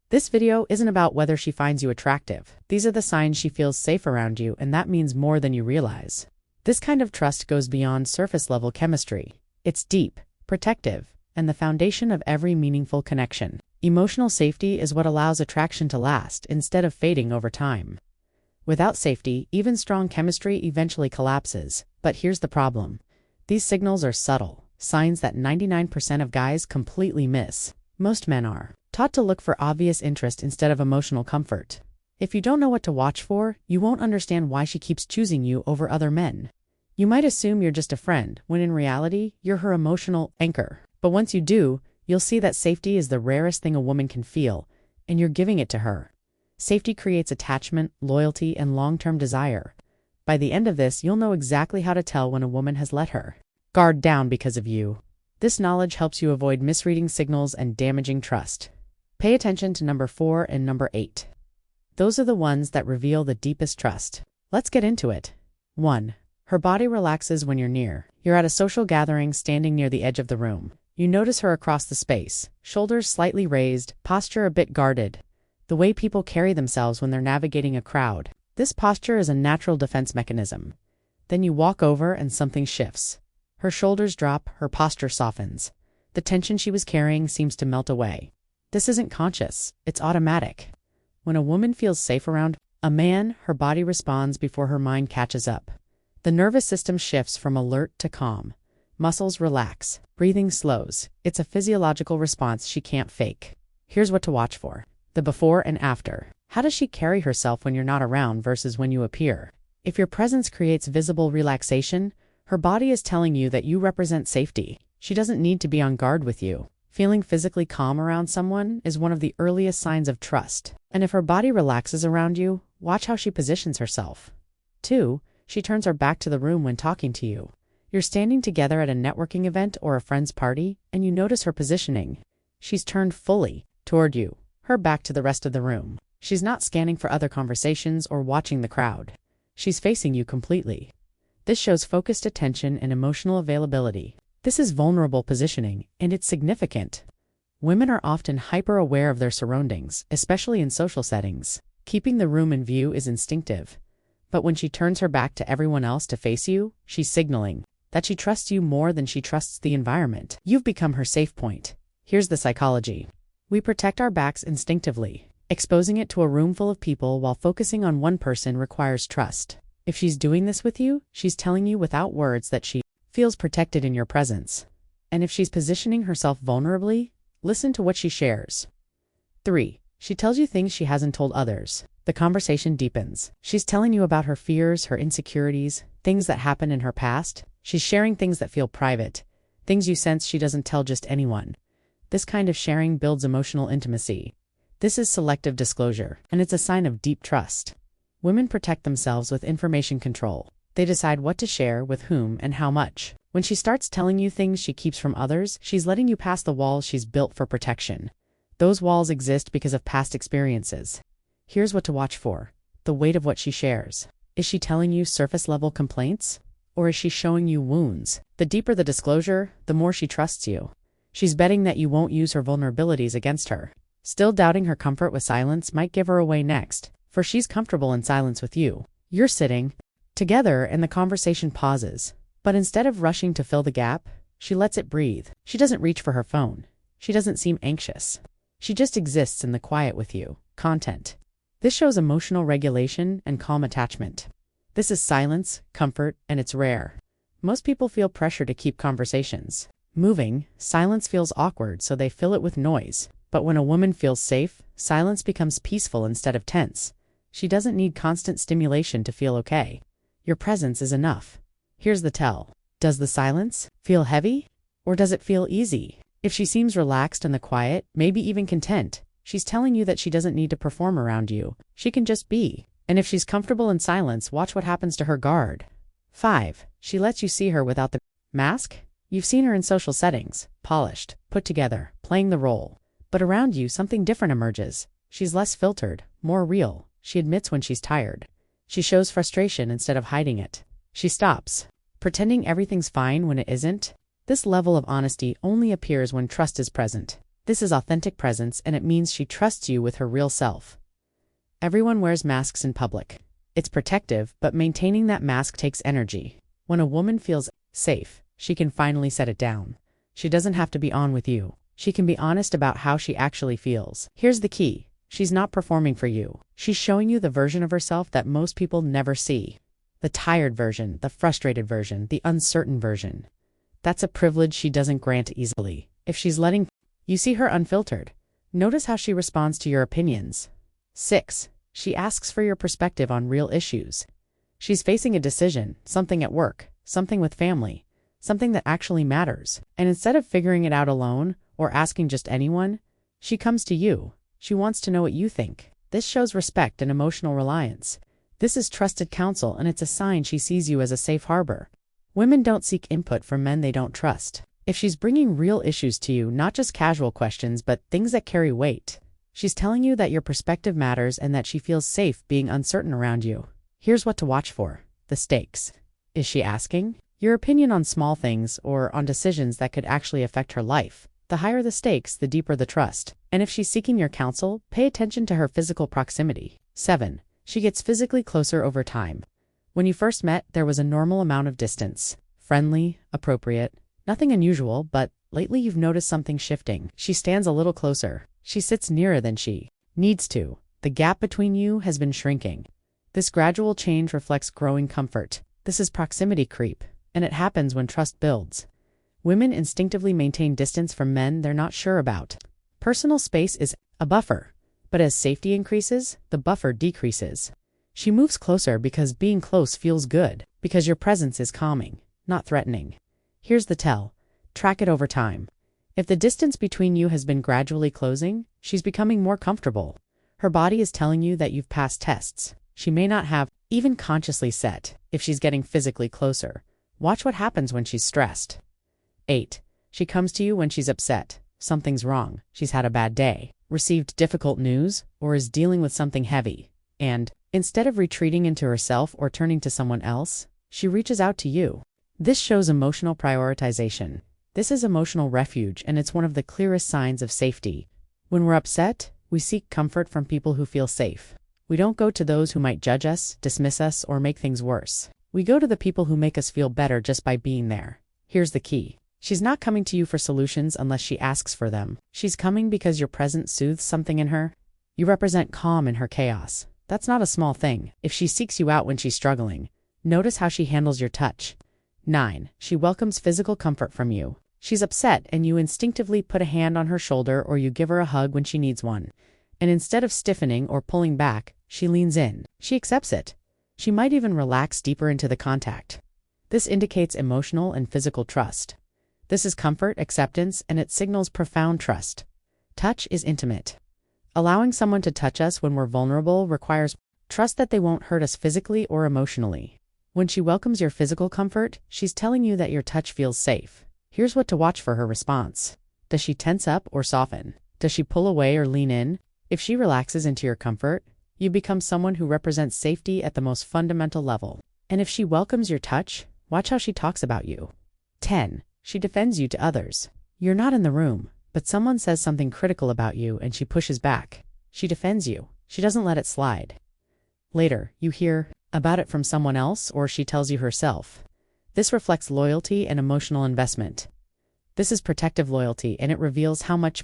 This video isn't about whether she finds you attractive. These are the signs she feels safe around you, and that means more than you realize. This kind of trust goes beyond surface-level chemistry. It's deep, protective, and the foundation of every meaningful connection. Emotional safety is what allows attraction to last instead of fading over time. Without safety, even strong chemistry eventually collapses. But here's the problem. These signals are subtle, signs that 99% of guys completely miss. Most men are taught to look for obvious interest instead of emotional comfort. If you don't know what to watch for, you won't understand why she keeps choosing you over other men. You might assume you're just a friend, when in reality, you're her emotional anchor. But once you do, you'll see that safety is the rarest thing a woman can feel, and you're giving it to her. Safety creates attachment, loyalty, and long-term desire. By the end of this, you'll know exactly how to tell when a woman has let her guard down because of you. This knowledge helps you avoid misreading signals and damaging trust. Pay attention to number 4 and number 8. Those are the ones that reveal the deepest trust. Let's get into it. 1. Her body relaxes when you're near. You're at a social gathering standing near the edge of the room. You notice her across the space, shoulders slightly raised, posture a bit guarded. The way people carry themselves when they're navigating a crowd. This posture is a natural defense mechanism. Then you walk over and something shifts. Her shoulders drop, her posture softens. The tension she was carrying seems to melt away. This isn't conscious, it's automatic. When a woman feels safe around a man, her body responds before her mind catches up. The nervous system shifts from alert to calm. Muscles relax, breathing slows. It's a physiological response she can't fake. Here's what to watch for. The before and after. How does she carry herself when you're not around versus when you appear? If your presence creates visible relaxation, her body is telling you that you represent safety. She doesn't need to be on guard with you. Feeling physically calm around someone is one of the earliest signs of trust. And if her body relaxes around you, watch how she positions herself. 2. She turns her back to the room when talking to you. You're standing together at a networking event or a friend's party, and you notice her positioning. She's turned fully toward you, her back to the rest of the room. She's not scanning for other conversations or watching the crowd. She's facing you completely. This shows focused attention and emotional availability. This is vulnerable positioning, and it's significant. Women are often hyper-aware of their surroundings, especially in social settings. Keeping the room in view is instinctive. But when she turns her back to everyone else to face you, she's signaling that she trusts you more than she trusts the environment. You've become her safe point. Here's the psychology. We protect our backs instinctively. Exposing it to a room full of people while focusing on one person requires trust. If she's doing this with you, she's telling you without words that she feels protected in your presence. And if she's positioning herself vulnerably, listen to what she shares. 3. She tells you things she hasn't told others. The conversation deepens. She's telling you about her fears, her insecurities, things that happened in her past. She's sharing things that feel private, things you sense she doesn't tell just anyone. This kind of sharing builds emotional intimacy. This is selective disclosure, and it's a sign of deep trust. Women protect themselves with information control. They decide what to share, with whom, and how much. When she starts telling you things she keeps from others, she's letting you pass the walls she's built for protection. Those walls exist because of past experiences. Here's what to watch for. The weight of what she shares. Is she telling you surface-level complaints? Or is she showing you wounds? The deeper the disclosure, the more she trusts you. She's betting that you won't use her vulnerabilities against her. Still doubting her comfort with silence might give her away next, for she's comfortable in silence with you. You're sitting together and the conversation pauses. But instead of rushing to fill the gap, she lets it breathe. She doesn't reach for her phone. She doesn't seem anxious. She just exists in the quiet with you. Content. This shows emotional regulation and calm attachment. This is silence, comfort, and it's rare. Most people feel pressure to keep conversations moving. Silence feels awkward, so they fill it with noise. But when a woman feels safe, silence becomes peaceful instead of tense. She doesn't need constant stimulation to feel okay. Your presence is enough. Here's the tell. Does the silence feel heavy? Or does it feel easy? If she seems relaxed in the quiet, maybe even content, she's telling you that she doesn't need to perform around you. She can just be. And if she's comfortable in silence, watch what happens to her guard. 5. She lets you see her without the mask. You've seen her in social settings, polished, put together, playing the role. But around you, something different emerges. She's less filtered, more real. She admits when she's tired. She shows frustration instead of hiding it. She stops pretending everything's fine when it isn't. This level of honesty only appears when trust is present. This is authentic presence, and it means she trusts you with her real self. Everyone wears masks in public. It's protective, but maintaining that mask takes energy. When a woman feels safe, she can finally set it down. She doesn't have to be on with you. She can be honest about how she actually feels. Here's the key. She's not performing for you. She's showing you the version of herself that most people never see. The tired version, the frustrated version, the uncertain version. That's a privilege she doesn't grant easily. If she's letting you see her unfiltered, notice how she responds to your opinions. 6. She asks for your perspective on real issues. She's facing a decision, something at work, something with family, something that actually matters. And instead of figuring it out alone or asking just anyone, she comes to you. She wants to know what you think. This shows respect and emotional reliance. This is trusted counsel, and it's a sign she sees you as a safe harbor. Women don't seek input from men they don't trust. If she's bringing real issues to you, not just casual questions, but things that carry weight, she's telling you that your perspective matters and that she feels safe being uncertain around you. Here's what to watch for. The stakes. Is she asking your opinion on small things or on decisions that could actually affect her life? The higher the stakes, the deeper the trust. And if she's seeking your counsel, pay attention to her physical proximity. 7. She gets physically closer over time. When you first met, there was a normal amount of distance. Friendly, appropriate, nothing unusual, but lately you've noticed something shifting. She stands a little closer. She sits nearer than she needs to. The gap between you has been shrinking. This gradual change reflects growing comfort. This is proximity creep, and it happens when trust builds. Women instinctively maintain distance from men they're not sure about. Personal space is a buffer, but as safety increases, the buffer decreases. She moves closer because being close feels good, because your presence is calming, not threatening. Here's the tell. Track it over time. If the distance between you has been gradually closing, she's becoming more comfortable. Her body is telling you that you've passed tests. She may not have even consciously set if she's getting physically closer. Watch what happens when she's stressed. 8. She comes to you when she's upset. Something's wrong. She's had a bad day, received difficult news, or is dealing with something heavy. And, instead of retreating into herself or turning to someone else, she reaches out to you. This shows emotional prioritization. This is emotional refuge, and it's one of the clearest signs of safety. When we're upset, we seek comfort from people who feel safe. We don't go to those who might judge us, dismiss us, or make things worse. We go to the people who make us feel better just by being there. Here's the key. She's not coming to you for solutions unless she asks for them. She's coming because your presence soothes something in her. You represent calm in her chaos. That's not a small thing. If she seeks you out when she's struggling, notice how she handles your touch. 9. She welcomes physical comfort from you. She's upset and you instinctively put a hand on her shoulder or you give her a hug when she needs one. And instead of stiffening or pulling back, she leans in. She accepts it. She might even relax deeper into the contact. This indicates emotional and physical trust. This is comfort, acceptance, and it signals profound trust. Touch is intimate. Allowing someone to touch us when we're vulnerable requires trust that they won't hurt us physically or emotionally. When she welcomes your physical comfort, she's telling you that your touch feels safe. Here's what to watch for her response. Does she tense up or soften? Does she pull away or lean in? If she relaxes into your comfort, you become someone who represents safety at the most fundamental level. And if she welcomes your touch, watch how she talks about you. 10. She defends you to others. You're not in the room, but someone says something critical about you and she pushes back. She defends you. She doesn't let it slide. Later, you hear about it from someone else or she tells you herself. This reflects loyalty and emotional investment. This is protective loyalty, and it reveals how much